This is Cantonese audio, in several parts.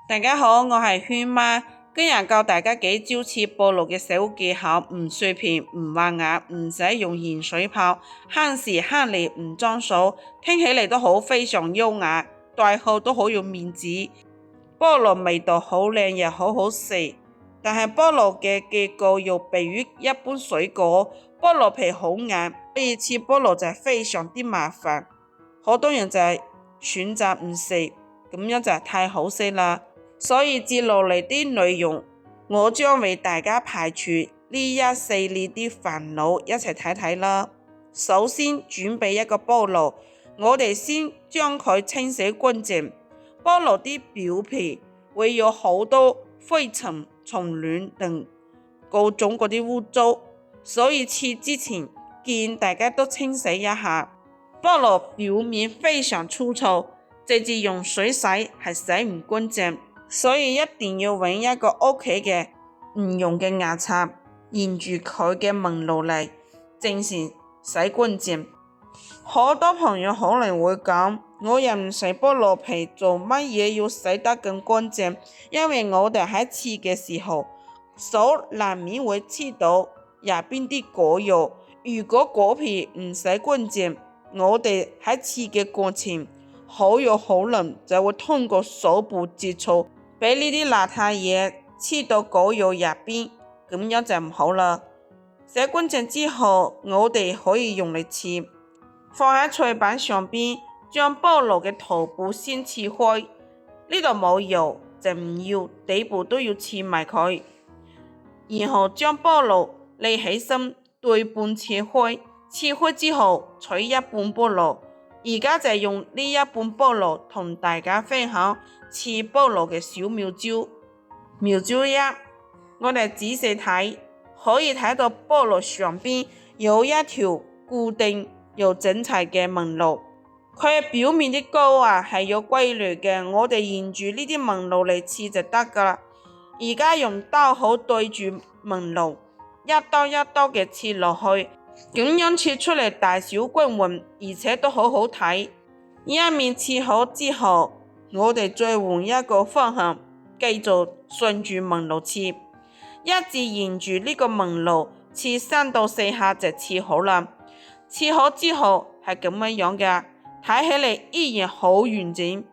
大家好，我係圈媽，今日教大家幾招切菠蘿嘅小技巧，唔碎片，唔滑牙，唔使用鹽水泡，慳時慳力，唔裝手，聽起嚟都好非常優雅，戴好都好有面子。菠蘿味道好靚，又好好食，但係菠蘿嘅結構又比於一般水果，菠蘿皮好硬，所以切菠蘿就係非常之麻煩。好多人就係選擇唔食，咁樣就係太可惜啦。所以接落嚟啲內容，我將為大家排除呢一系列啲煩惱，一齊睇睇啦。首先準備一個菠蘿，我哋先將佢清洗乾淨。菠蘿啲表皮會有好多灰塵、蟲卵等各種嗰啲污糟，所以切之前建議大家都清洗一下。菠蘿表面非常粗糙，直接用水洗係洗唔乾淨，所以一定要揾一個屋企嘅唔用嘅牙刷，沿住佢嘅紋路嚟正常洗乾淨。好多朋友可能會講，我又唔食菠蘿皮，做乜嘢要洗得咁乾淨？因為我哋喺切嘅時候，手難免會切到入邊啲果肉，如果果皮唔洗乾淨，我哋喺切嘅過程，好有可能就會通過手部接觸，俾呢啲邋遢嘢切到果肉入邊，咁樣就唔好啦。洗乾淨之後，我哋可以用嚟切。放喺菜板上邊，將菠蘿嘅頭部先切開，呢度冇油就唔要，底部都要切埋佢。然後將菠蘿立起身，對半切開，切開之後取一半菠蘿。而家就用呢一半菠蘿同大家分享切菠蘿嘅小妙招。妙招一，我哋仔細睇，可以睇到菠蘿上邊有一條固定又整齊嘅紋路，佢嘅表面啲膏係有規律嘅，我哋沿住呢啲紋路嚟切就得噶啦。而家用刀口對住紋路，一刀一刀嘅切落去，咁樣切出嚟大小均勻，而且都好好睇。一面切好之後，我哋再換一個方向，繼續順住紋路切，一直沿住呢個紋路切3到4下就切好啦。切好之後係咁樣嘅，睇起嚟依然好完整。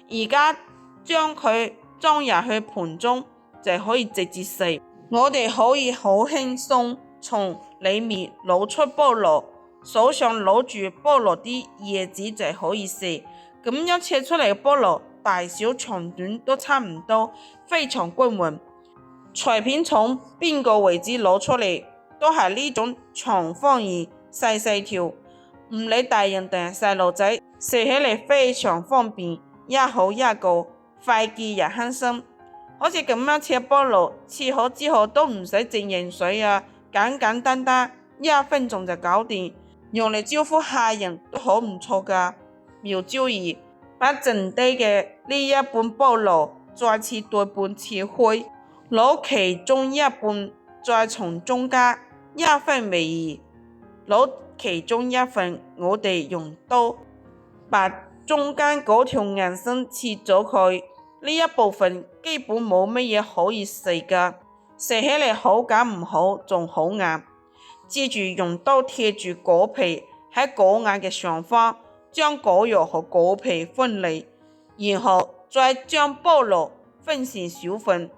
而家將佢裝入去盤中就可以直接食。我哋可以好輕鬆從裏面攞出菠蘿，手上攞住菠蘿啲葉子就可以食。咁樣切出嚟嘅菠蘿大小長短都差唔多，非常均勻。隨便從邊個位置攞出嚟都係呢種長方形細細條，唔理大人定係細路仔，食起嚟非常方便，一口一個，快捷又慳心。好似咁樣切菠蘿，切好之後都唔使整鹽水啊，簡簡單單1分鐘就搞掂，用嚟招呼客人都好唔錯噶。妙招2，把剩低嘅呢一半菠蘿再切對半切開，攞其中一半再從中間一分為二，攞其中一份，我哋用刀把中間嗰條硬身切咗佢，呢一部分基本冇乜嘢可以食噶，食起嚟口感唔好，仲好硬。接住用刀貼住果皮，喺果眼嘅上方將果肉和果皮分離，然後再將菠蘿分成小份，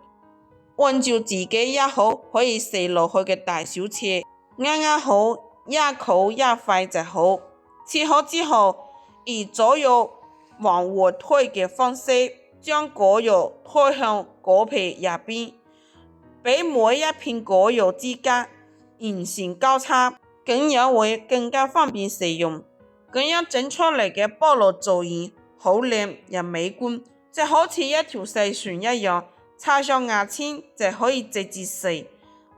按照自己一口可以食落去嘅大小切，啱啱好一口一塊就好。切好之後，以左右往回推嘅方式，將果肉推向果皮入邊，俾每一片果肉之間完成交叉，咁樣會更加方便食用。咁樣整出嚟嘅菠蘿造型好靚又美觀，就好似一條細船一樣，插上牙籤就可以直接食。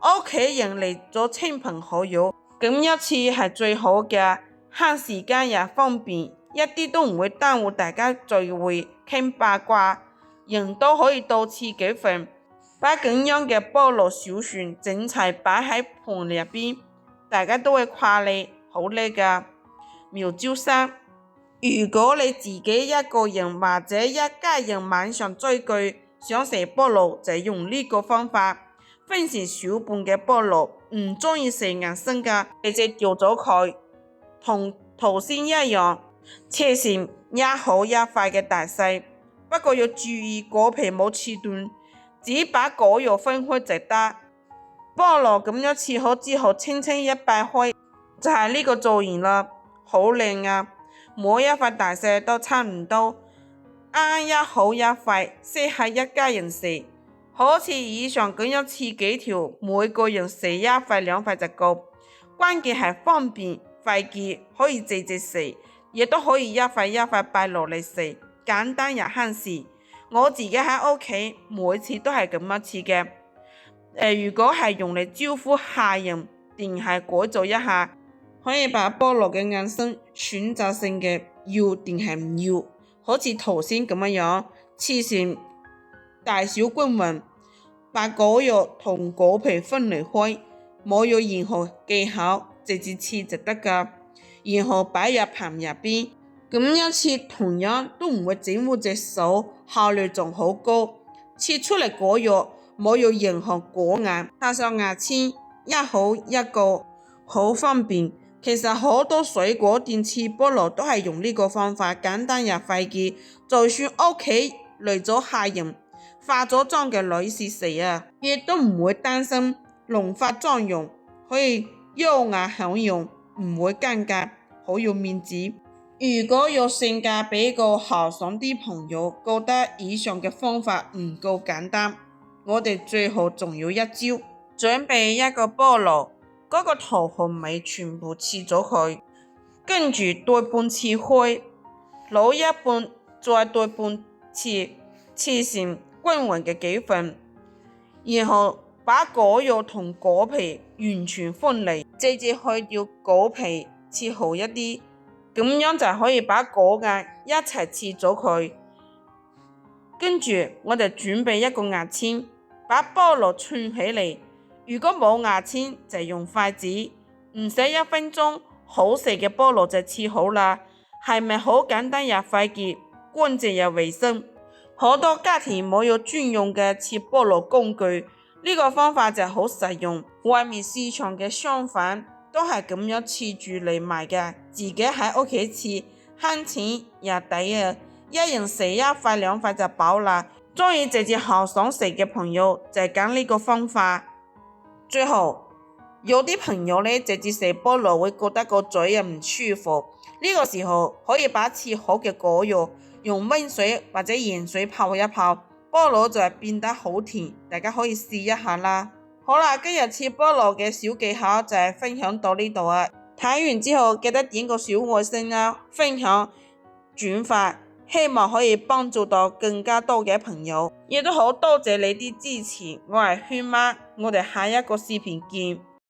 屋企人嚟咗親朋好友，咁一次係最好嘅，慳時間又方便，一啲都唔會耽誤大家聚會傾八卦，人都可以多切幾份。把咁樣嘅菠蘿小船整齊擺喺盤入邊，大家都會誇你好叻噶。妙招3，如果你自己一個人或者一家人晚上追劇，想食菠蘿就用呢個方法，分成小半嘅菠蘿，唔中意食硬身嘅，直接掉咗佢，同頭先一樣，切成一好一塊嘅大細。不過要注意果皮冇切斷，只把果肉分開就得。菠蘿咁樣切好之後，輕輕一掰開，就係呢個造型啦，好靚啊！每一塊大細都差唔多，啱一好一塊，適合一家人食。好似以上咁樣切幾條，每個人食一塊兩塊就夠。關鍵係方便快捷，可以直接食，亦都可以一塊一塊掰落嚟食，簡單又慳時。我自己喺屋企每次都係咁樣切嘅。如果係用嚟招呼客人，定係改造一下，可以把菠蘿嘅硬身選擇性嘅要定係唔要，好似頭先咁樣切成大小均勻，把果肉同果皮分離開，冇有任何技巧，直接切就得㗎。然後擺入盤入邊，咁樣切同樣都唔會整污隻手，效率仲好高。切出嚟果肉冇有任何果眼，插上牙籤一好一個，好方便。其實好多水果店切菠蘿都係用呢個方法，簡單又快捷。就算屋企嚟咗客人，化咗妝嘅女士食啊，亦都唔會擔心濃化妝容，可以優雅享用，唔會尷尬，好有面子。如果有性價比個豪爽啲朋友覺得以上嘅方法唔夠簡單，我哋最後仲有一招，準備一個菠蘿，嗰個頭同尾全部切咗佢，跟住對半切開，攞一半再對半切成均勻嘅幾份，然後把果肉同果皮完全分離，直接去掉果皮，切好一啲，咁樣就可以把果眼一齊切咗佢。跟住我哋準備一個牙籤，把菠蘿串起嚟。如果冇牙籤就用筷子，唔使1分鐘，好食嘅菠蘿就切好啦。係咪好簡單又快捷，乾淨又衛生？好多家庭冇有專用嘅切菠蘿工具，呢個方法就好實用。外面市場嘅商販都係咁樣切住嚟賣嘅，自己喺屋企切，慳錢又抵啊！一人食一塊兩塊就飽啦。中意直接豪爽食嘅朋友就揀呢個方法。最後有啲朋友呢，直接食菠蘿會覺得個嘴唔舒服，呢個時候可以把切好嘅果肉用溫水或者鹽水泡一泡，菠蘿就係變得好甜，大家可以試一下啦。好啦，今日切菠蘿嘅小技巧就係分享到呢度啊！睇完之後記得點個小愛心啊，分享轉發，希望可以幫助到更加多嘅朋友，亦都好多謝你啲支持。我係圈媽，我哋下一個視頻見。